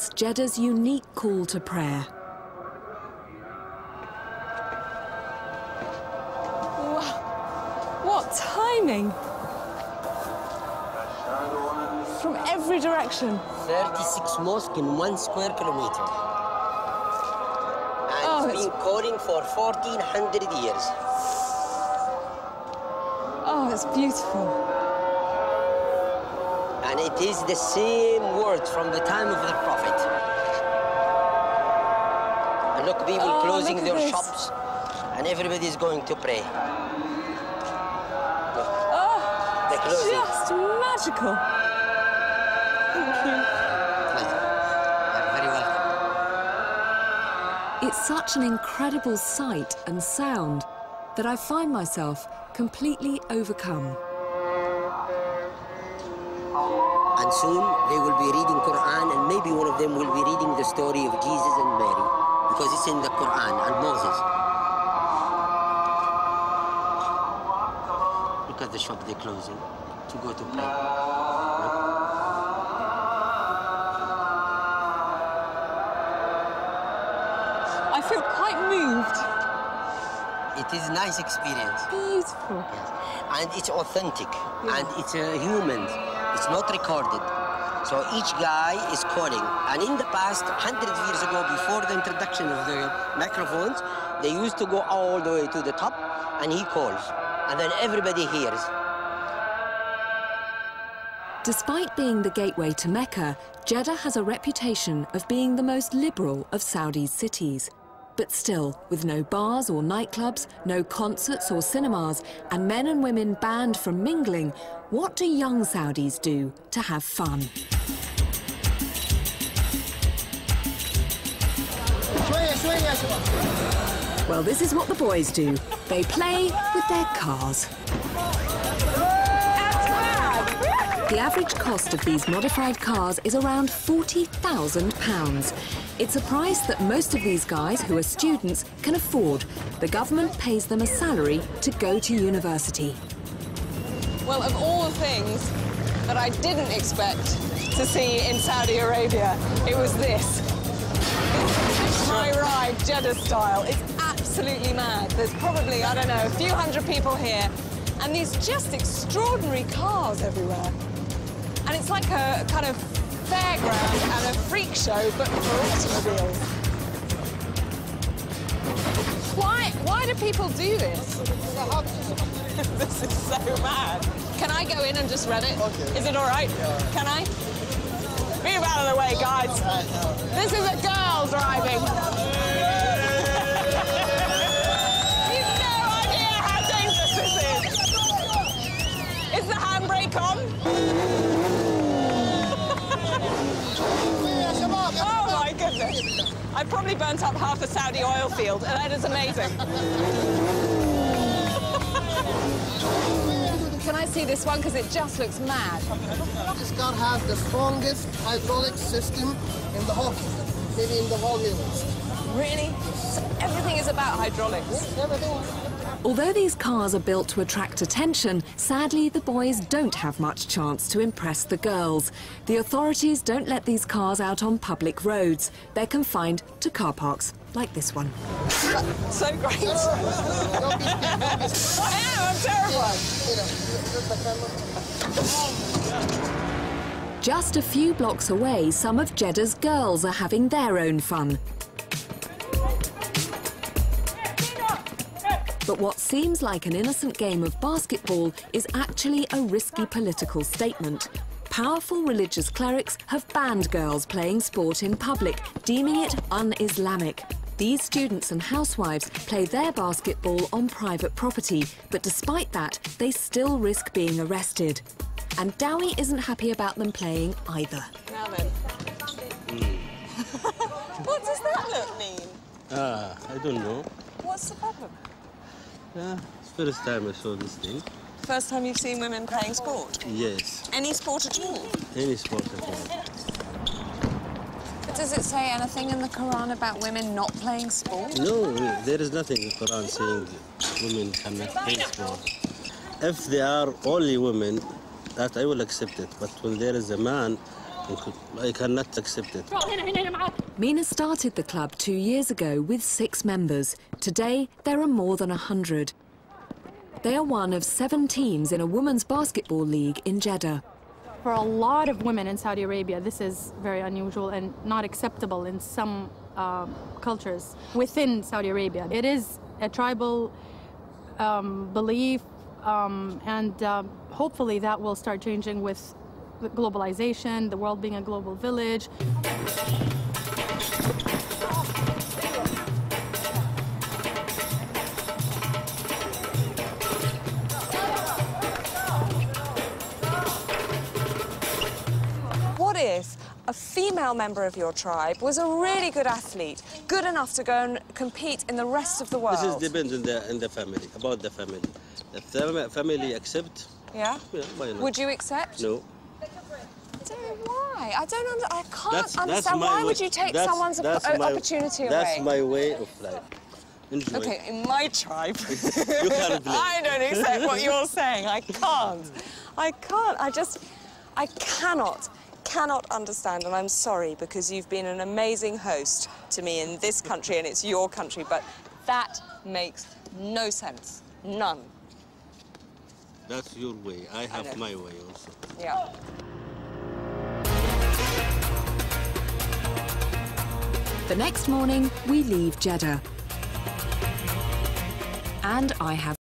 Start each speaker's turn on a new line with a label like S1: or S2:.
S1: marks Jeddah's unique call to prayer.
S2: Wow. What timing! From every direction.
S3: 36 mosques in 1 square kilometer. And it's been calling for 1400 years.
S2: Oh, it's beautiful.
S3: And it is the same word from the time of the Prophet. And look, people closing their shops, and everybody is going to pray. Look, they're closing.
S2: Just magical. Thank you.
S3: Pleasure. You're very welcome.
S1: It's such an incredible sight and sound that I find myself completely overcome.
S3: And soon they will be reading Quran, and maybe one of them will be reading the story of Jesus and Mary, because it's in the Quran, and Moses. Look at the shop they're closing to go to pray.
S2: I feel quite moved.
S3: It is a nice experience.
S2: Beautiful.
S3: Yes. And it's authentic, and it's human. It's not recorded. So each guy is calling. And in the past, 100 years ago, before the introduction of the microphones, they used to go all the way to the top, and he calls. And then everybody hears.
S1: Despite being the gateway to Mecca, Jeddah has a reputation of being the most liberal of Saudi's cities. But still, with no bars or nightclubs, no concerts or cinemas, and men and women banned from mingling, what do young Saudis do to have fun? Well, this is what the boys do. They play with their cars. The average cost of these modified cars is around £40,000. It's a price that most of these guys who are students can afford. The government pays them a salary to go to university.
S2: Well, of all the things that I didn't expect to see in Saudi Arabia, it was this. It's my ride, Jeddah style. It's absolutely mad. There's probably, I don't know, a few hundred people here, and these just extraordinary cars everywhere. And it's like a kind of fairground and a freak show, but for automobiles. Why do people do this? This is so mad. Can I go in and just rent it? Okay. Is it all right? Yeah. Can I? Move out of the way, guys. This is a girl driving. You've no idea how dangerous this is. Is the handbrake on? Oh, my goodness. I've probably burnt up half a Saudi oil field, and that is amazing. Can I see this one? Because it just looks mad.
S4: This car has the strongest hydraulic system in the whole, maybe in the whole Middle East.
S2: Really? So everything is about hydraulics?
S4: Yes, everything.
S1: Although these cars are built to attract attention, sadly the boys don't have much chance to impress the girls. The authorities don't let these cars out on public roads. They're confined to car parks, like this one.
S2: So great. I am, I'm terrified.
S1: Just a few blocks away, some of Jeddah's girls are having their own fun. But what seems like an innocent game of basketball is actually a risky political statement. Powerful religious clerics have banned girls playing sport in public, deeming it un-Islamic. These students and housewives play their basketball on private property, but despite that, they still risk being arrested. And Dowie isn't happy about them playing either.
S2: Now then. What does that look mean?
S5: I don't know.
S2: What's the problem?
S5: It's the first time I saw this thing.
S2: First time you've seen women playing sport?
S5: Yes.
S2: Any sport at all?
S5: Any sport at all.
S2: But does it say anything in the Quran about women not playing sport?
S5: No, there is nothing in the Quran saying women cannot play sport. If they are only women, that I will accept it. But when there is a man I cannot accept it.
S1: Mina started the club 2 years ago with 6 members. Today, there are more than 100. They are one of 7 teams in a women's basketball league in Jeddah.
S6: For a lot of women in Saudi Arabia, this is very unusual and not acceptable in some cultures within Saudi Arabia. It is a tribal belief, and hopefully that will start changing with globalization, the world being a global village.
S2: What if a female member of your tribe was a really good athlete, good enough to go and compete in the rest of the world?
S5: This depends on the family, about the family. If the family accept,
S2: yeah,
S5: why not?
S2: Would you accept?
S5: No.
S2: Why? I can't understand. Why would you take someone's opportunity away?
S5: That's my way of life. Enjoy.
S2: Okay, in my tribe,
S5: You can't blame.
S2: I don't accept what you're saying. I can't. I cannot understand, and I'm sorry, because you've been an amazing host to me in this country, and it's your country, but that makes no sense. None.
S5: That's your way. I have my way also.
S2: Yeah.
S1: The next morning, we leave Jeddah. And I have